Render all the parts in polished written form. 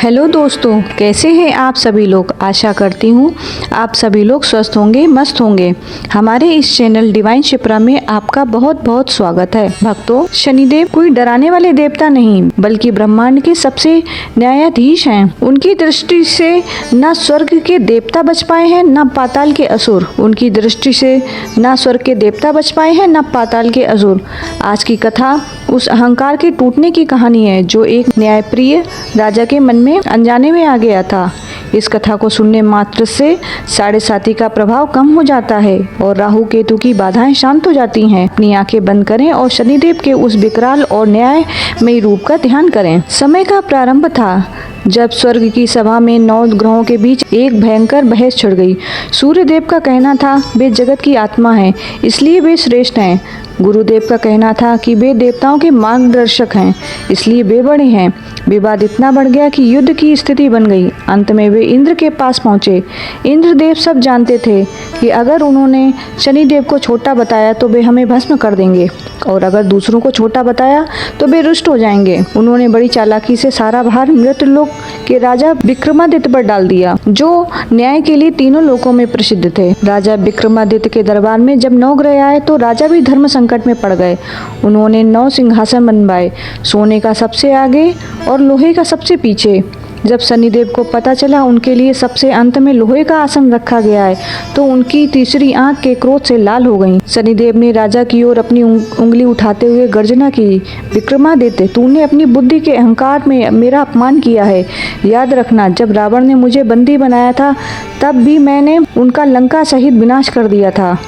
Hello दोस्तों, कैसे हैं आप सभी लोग। आशा करती हूँ आप सभी लोग स्वस्थ होंगे, मस्त होंगे। हमारे इस चैनल डिवाइन शिप्रा में आपका बहुत बहुत स्वागत है। भक्तों, शनिदेव कोई डराने वाले देवता नहीं बल्कि ब्रह्मांड के सबसे न्यायाधीश हैं। उनकी दृष्टि से न स्वर्ग के देवता बच पाए हैं न पाताल के असुर। उनकी दृष्टि से न स्वर्ग के देवता बच पाए हैं न पाताल के असुर। आज की कथा उस अहंकार के टूटने की कहानी है जो एक न्यायप्रिय राजा के मन में अनजाने में आ गया था। इस कथा को सुनने मात्र से साढ़े साती का प्रभाव कम हो जाता है और राहु केतु की बाधाएं शांत हो जाती हैं। अपनी आंखें बंद करें और शनिदेव के उस विकराल और न्यायमयी रूप का ध्यान करें। समय का प्रारंभ था जब स्वर्ग की सभा में 9 ग्रहों के बीच एक भयंकर बहस छिड़ गई। सूर्यदेव का कहना था वे जगत की आत्मा हैं, इसलिए वे श्रेष्ठ हैं। गुरुदेव का कहना था कि वे देवताओं के मार्गदर्शक हैं, इसलिए वे बड़े हैं। विवाद इतना बढ़ गया कि युद्ध की स्थिति बन गई। अंत में वे इंद्र के पास पहुंचे। इंद्रदेव सब जानते थे कि अगर उन्होंने शनिदेव को छोटा बताया तो वे हमें भस्म कर देंगे और अगर दूसरों को छोटा बताया तो वे रुष्ट हो जाएंगे। उन्होंने बड़ी चालाकी से सारा भार मृतलोक के राजा विक्रमादित्य पर डाल दिया, जो न्याय के लिए तीनों लोकों में प्रसिद्ध थे। राजा विक्रमादित्य के दरबार में जब 9 ग्रह आए तो राजा भी धर्म संकट में पड़ गए। उन्होंने 9 सिंहासन बनवाए, सोने का सबसे आगे और लोहे का सबसे पीछे। जब शनिदेव को पता चला उनके लिए सबसे अंत में लोहे का आसन रखा गया है तो उनकी तीसरी आंख के क्रोध से लाल हो गई। शनिदेव ने राजा की ओर अपनी उंगली उठाते हुए गर्जना की, विक्रमादित्य, तूने अपनी बुद्धि के अहंकार में मेरा अपमान किया है। याद रखना, जब रावण ने मुझे बंदी बनाया था तब भी मैंने उनका लंका सहित विनाश कर दिया था।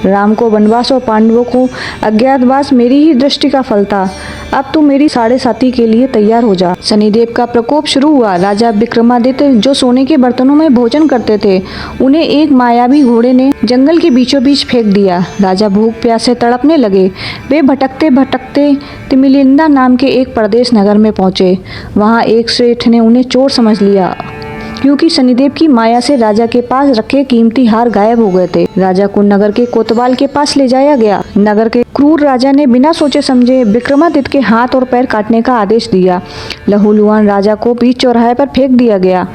राम को वनवास और पांडवों को अज्ञातवास मेरी ही दृष्टि का फल था। अब तू मेरी साढ़े साती के लिए तैयार हो जा। शनिदेव का प्रकोप शुरू हुआ। राजा विक्रमादित्य जो सोने के बर्तनों में भोजन करते थे, उन्हें एक मायावी घोड़े ने जंगल के बीचों बीच फेंक दिया। राजा भूख प्यास से तड़पने लगे। वे भटकते भटकते तिमिलिंदा नाम के एक प्रदेश नगर में पहुंचे। वहां एक सेठ ने उन्हें चोर समझ लिया क्योंकि शनिदेव की माया से राजा के पास रखे कीमती हार गायब हो गए थे। राजा को नगर के कोतवाल के पास ले जाया गया। नगर के क्रूर राजा ने बिना सोचे समझे विक्रमादित्य के हाथ और पैर काटने का आदेश दिया। लहूलुहान राजा को बीच चौराहे पर फेंक दिया गया।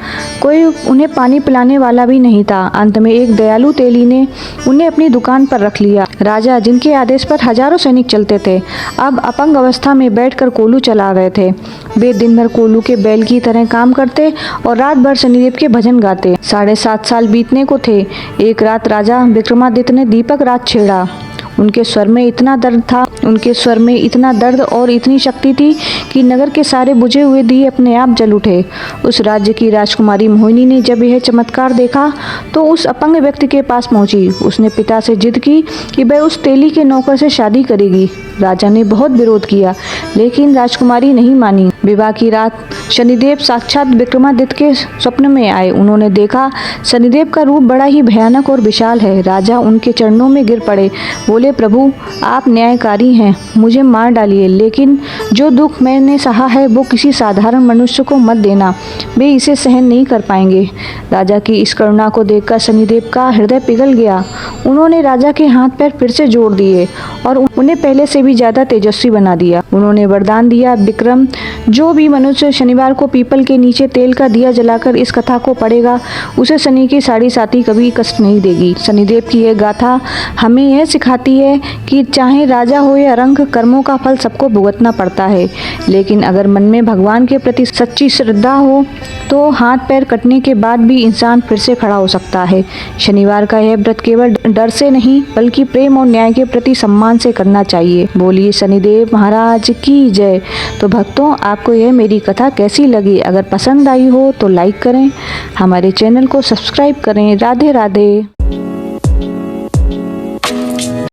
कोई उन्हें पानी पिलाने वाला भी नहीं था। अंत में एक दयालु तेली ने उन्हें अपनी दुकान पर रख लिया। राजा, जिनके आदेश पर हजारों सैनिक चलते थे, अब अपंग अवस्था में बैठकर कोलू चला रहे थे। वे दिन भर कोलू के बैल की तरह काम करते और रात भर शनिदेव के भजन गाते। 7.5 साल बीतने को थे। एक रात राजा विक्रमादित्य ने दीपक रात छेड़ा। उनके स्वर में इतना दर्द और इतनी शक्ति थी कि नगर के सारे बुझे हुए दिए अपने आप जल उठे। उस राज्य की राजकुमारी मोहिनी ने जब यह चमत्कार देखा तो उस अपंग व्यक्ति के पास पहुंची। उसने पिता से जिद की कि वह उस तेली के नौकर से शादी करेगी। राजा ने बहुत विरोध किया लेकिन राजकुमारी नहीं मानी। विवाह की रात शनिदेव साक्षात विक्रमादित्य के स्वप्न में आए। उन्होंने देखा शनिदेव का रूप बड़ा ही भयानक और विशाल है। राजा उनके चरणों में गिर पड़े, बोले, प्रभु, आप न्यायकारी हैं, मुझे मार डालिए, लेकिन जो दुख मैंने सहा है वो किसी साधारण मनुष्य को मत देना, वे इसे सहन नहीं कर पाएंगे। राजा की इस करुणा को देखकर शनिदेव का हृदय पिघल गया। उन्होंने राजा के हाथ पैर फिर से जोड़ दिए और उन्हें पहले से भी ज्यादा तेजस्वी बना दिया। उन्होंने वरदान दिया, विक्रम, जो भी मनुष्य शनिवार को पीपल के नीचे तेल का दिया जलाकर इस कथा को पढ़ेगा उसे शनि की साढ़े साती कभी कष्ट नहीं देगी। शनिदेव की यह गाथा हमें यह सिखाती है कि चाहे राजा हो या रंक, कर्मों का फल सबको भुगतना पड़ता है, लेकिन अगर मन में भगवान के प्रति सच्ची श्रद्धा हो तो हाथ पैर कटने के बाद भी इंसान फिर से खड़ा हो सकता है। शनिवार का यह व्रत केवल डर से नहीं बल्कि प्रेम और न्याय के प्रति सम्मान से करना चाहिए। बोलिए शनिदेव महाराज की जय। तो भक्तों, आपको यह मेरी कथा कैसी लगी? अगर पसंद आई हो तो लाइक करें, हमारे चैनल को सब्सक्राइब करें। राधे राधे।